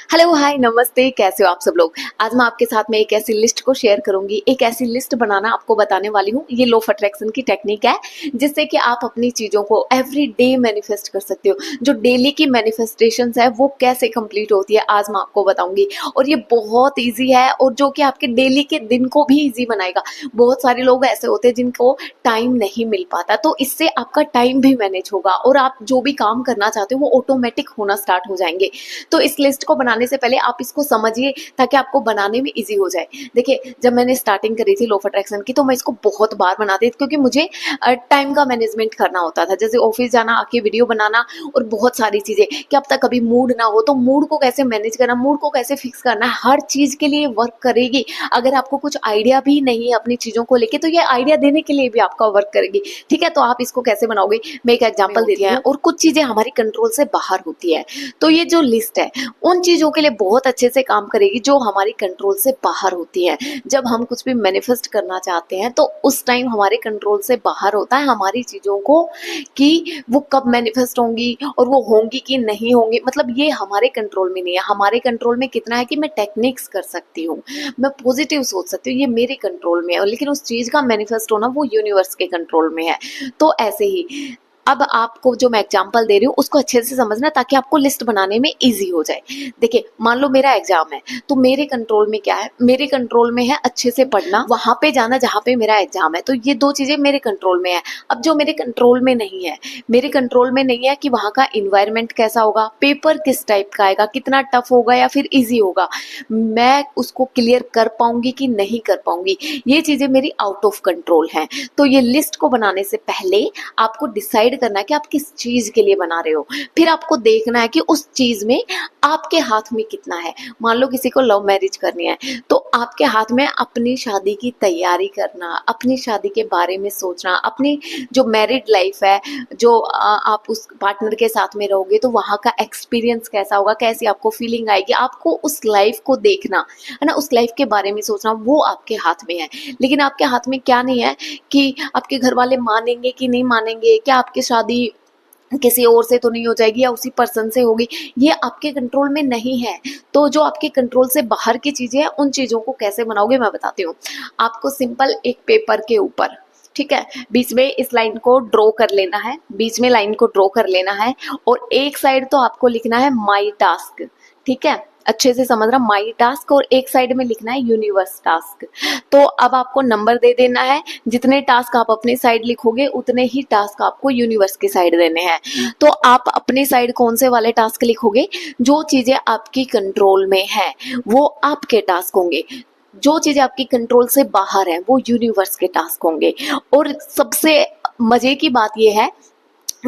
Hello hi नमस्ते, कैसे हो आप सब लोग। आज मैं आपके साथ में एक ऐसी लिस्ट को शेयर करूंगी। एक ऐसी लिस्ट बनाना आपको बताने वाली हूँ। ये लॉ ऑफ अट्रैक्शन की टेक्निक है जिससे कि आप अपनी चीजों को एवरी डे मैनिफेस्ट कर सकते हो। जो डेली की मैनिफेस्टेशंस है वो कैसे कंप्लीट होती है आज मैं आपको बताऊंगी। और ये बहुत ईजी है और जो कि आपके डेली के दिन को भी ईजी बनाएगा। बहुत सारे लोग ऐसे होते हैं जिनको टाइम नहीं मिल पाता, तो इससे आपका टाइम भी मैनेज होगा और आप जो भी काम करना चाहते हो वो ऑटोमेटिक होना स्टार्ट हो जाएंगे। तो इस लिस्ट को बनाने से पहले आप इसको समझिए ताकि आपको बनाने में इजी हो जाए। देखिए, जब मैंने स्टार्टिंग करी थी लॉ ऑफ अट्रैक्शन की तो मैं इसको बहुत बार बनाती थी क्योंकि मुझे टाइम का मैनेजमेंट करना होता था। जैसे ऑफिस जाना, आके वीडियो बनाना और बहुत सारी चीजें कि अब तक कभी मूड ना हो तो मूड को कैसे मैनेज करना, मूड को कैसे फिक्स करना है, हर चीज के लिए वर्क करेगी। अगर आपको कुछ आइडिया भी नहीं है अपनी चीजों को लेके तो ये आइडिया देने के लिए भी आपका वर्क करेगी। ठीक है, तो आप इसको कैसे बनाओगे मैं एक एग्जाम्पल देती हूँ। और कुछ चीजें हमारी कंट्रोल से बाहर होती है, तो ये जो लिस्ट है उन चीजों के लिए बहुत अच्छे से काम करेगी जो हमारी कंट्रोल से बाहर होती है। जब हम कुछ भी मैनिफेस्ट करना चाहते हैं तो उस टाइम हमारे कंट्रोल से बाहर होता है हमारी चीजों को कि वो कब मैनिफेस्ट होंगी और वो होंगी कि नहीं होंगी। मतलब ये हमारे कंट्रोल में नहीं है। हमारे कंट्रोल में कितना है कि मैं टेक्निक्स कर सकती हूँ, मैं पॉजिटिव सोच सकती हूँ, ये मेरे कंट्रोल में है। लेकिन उस चीज का मैनिफेस्ट होना वो यूनिवर्स के कंट्रोल में है। तो ऐसे ही अब आपको जो मैं एग्जांपल दे रही हूँ उसको अच्छे से समझना ताकि आपको लिस्ट बनाने में इजी हो जाए। देखिए, मान लो मेरा एग्जाम है तो मेरे कंट्रोल में क्या है, मेरे कंट्रोल में है अच्छे से पढ़ना, वहां पे जाना जहाँ पे मेरा एग्जाम है। तो ये दो चीजें मेरे कंट्रोल में है। अब जो मेरे कंट्रोल में नहीं है, मेरे कंट्रोल में नहीं है कि वहां का इन्वायरमेंट कैसा होगा, पेपर किस टाइप का आएगा, कितना टफ होगा या फिर ईजी होगा, मैं उसको क्लियर कर पाऊंगी कि नहीं कर पाऊंगी, ये चीजें मेरी आउट ऑफ कंट्रोल हैं। तो ये लिस्ट को बनाने से पहले आपको डिसाइड करना है कि आप किस चीज के लिए बना रहे हो। फिर आपको देखना है कि उस चीज में आपके हाथ में कितना है। मान लो किसी को लव मैरिज करनी है तो आपके हाथ में अपनी शादी की तैयारी करना, अपनी शादी के बारे में सोचना, अपनी जो मैरिड लाइफ है, जो आप उस पार्टनर के साथ में रहोगे तो वहां का एक्सपीरियंस कैसा होगा, कैसी आपको फीलिंग आएगी, आपको उस लाइफ को देखना है ना, उस लाइफ के बारे में सोचना, वो आपके हाथ में है। लेकिन आपके हाथ में क्या नहीं है कि आपके घर वाले मानेंगे कि नहीं मानेंगे, क्या आपकी शादी किसी और से तो नहीं हो जाएगी या उसी पर्सन से होगी, ये आपके कंट्रोल में नहीं है। तो जो आपके कंट्रोल से बाहर की चीजें हैं उन चीजों को कैसे बनाओगे मैं बताती हूँ आपको। सिंपल एक पेपर के ऊपर, ठीक है, बीच में इस लाइन को ड्रॉ कर लेना है, बीच में लाइन को ड्रॉ कर लेना है और एक साइड तो आपको लिखना है माई टास्क। ठीक है, अच्छे से समझ रहा, माई टास्क, और एक साइड में लिखना है यूनिवर्स टास्क। तो अब आपको नंबर दे देना है, जितने टास्क आप अपने साइड लिखोगे उतने ही टास्क आपको यूनिवर्स की साइड देने हैं। तो आप अपने साइड कौन से वाले टास्क लिखोगे, जो चीजें आपकी कंट्रोल में है वो आपके टास्क होंगे, जो चीजें आपकी कंट्रोल से बाहर है वो यूनिवर्स के टास्क होंगे। और सबसे मजे की बात यह है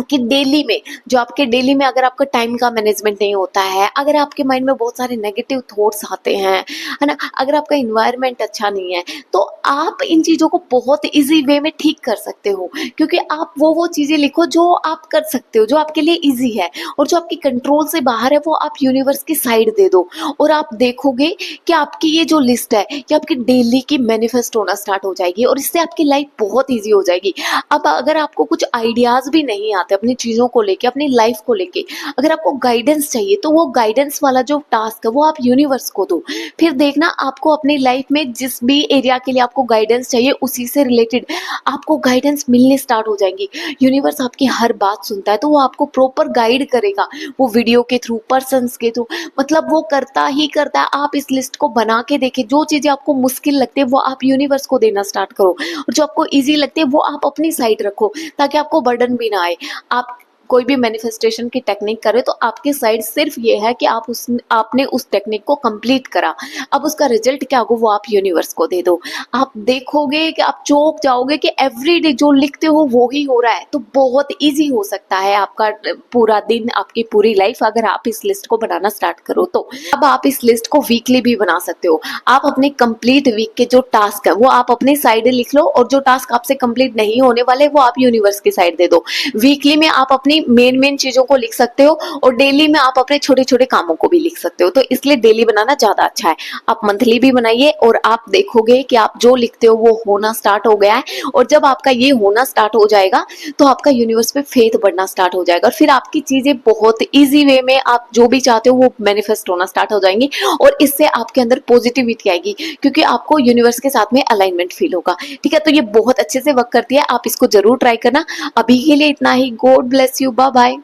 कि डेली में, जो आपके डेली में अगर आपका टाइम का मैनेजमेंट नहीं होता है, अगर आपके माइंड में बहुत सारे नेगेटिव थॉट्स आते हैं, है ना, अगर आपका इन्वायरमेंट अच्छा नहीं है, तो आप इन चीज़ों को बहुत इजी वे में ठीक कर सकते हो। क्योंकि आप वो चीज़ें लिखो जो आप कर सकते हो, जो आपके लिए इजी है, और जो आपकी कंट्रोल से बाहर है वो आप यूनिवर्स की साइड दे दो। और आप देखोगे कि आपकी ये जो लिस्ट है ये आपकी डेली की मैनिफेस्ट होना स्टार्ट हो जाएगी और इससे आपकी लाइफ बहुत ईजी हो जाएगी। अब अगर आपको कुछ आइडियाज भी नहीं आते अपनी चीजों को लेके, अपनी लाइफ को लेके, अगर आपको गाइडेंस चाहिए तो वो गाइडेंस वाला जो टास्क है वो आप यूनिवर्स को दो। फिर देखना आपको अपनी लाइफ में जिस भी एरिया के लिए आपको गाइडेंस चाहिए उसी से रिलेटेड आपको गाइडेंस मिलने स्टार्ट हो जाएंगी। यूनिवर्स आपकी हर बात सुनता है तो वो आपको प्रॉपर गाइड करेगा, वो वीडियो के थ्रू, पर्सन्स के थ्रू, मतलब वो करता ही करता है। आप इस लिस्ट को बना के देखिए, जो चीजें आपको मुश्किल लगती है वो आप यूनिवर्स को देना स्टार्ट करो और जो आपको इजी लगती है वो आप अपनी साइड रखो ताकि आपको बर्डन भी ना आए। आप कोई भी मैनिफेस्टेशन की टेक्निक करे तो आपकी साइड सिर्फ ये है कि आपने उस टेक्निक को कंप्लीट करा। अब उसका रिजल्ट क्या होगा वो आप यूनिवर्स को दे दो। आप देखोगे कि आप चौंक जाओगे कि एवरीडे जो लिखते हो वो ही हो रहा है। तो बहुत इजी हो सकता है आपका पूरा दिन, आपकी पूरी लाइफ, अगर आप इस लिस्ट को बनाना स्टार्ट करो तो। अब आप इस लिस्ट को वीकली भी बना सकते हो। आप अपने कंप्लीट वीक के जो टास्क है वो आप अपने साइड लिख लो और जो टास्क आपसे कंप्लीट नहीं होने वाले वो आप यूनिवर्स की साइड दे दो। वीकली में आप अपनी अपनी मेन चीजों को लिख सकते हो और डेली में आप अपने छोटे छोटे कामों को भी लिख सकते हो। तो इसलिए डेली बनाना ज्यादा अच्छा है। आप मंथली भी बनाइए और आप देखोगे कि आप जो लिखते हो वो होना स्टार्ट हो गया है। और जब आपका ये होना स्टार्ट हो जाएगा तो आपका यूनिवर्स पे फेथ बढ़ना स्टार्ट हो जाएगा और फिर आपकी चीजें बहुत इजी वे में आप जो भी चाहते हो वो मैनिफेस्ट होना स्टार्ट हो जाएंगी। और इससे आपके अंदर पॉजिटिविटी आएगी क्योंकि आपको यूनिवर्स के साथ में अलाइनमेंट फील होगा। ठीक है, तो ये बहुत अच्छे से वर्क करती है, आप इसको जरूर ट्राई करना। अभी के लिए इतना ही। God bless you, bye bye,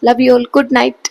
love you all, good night.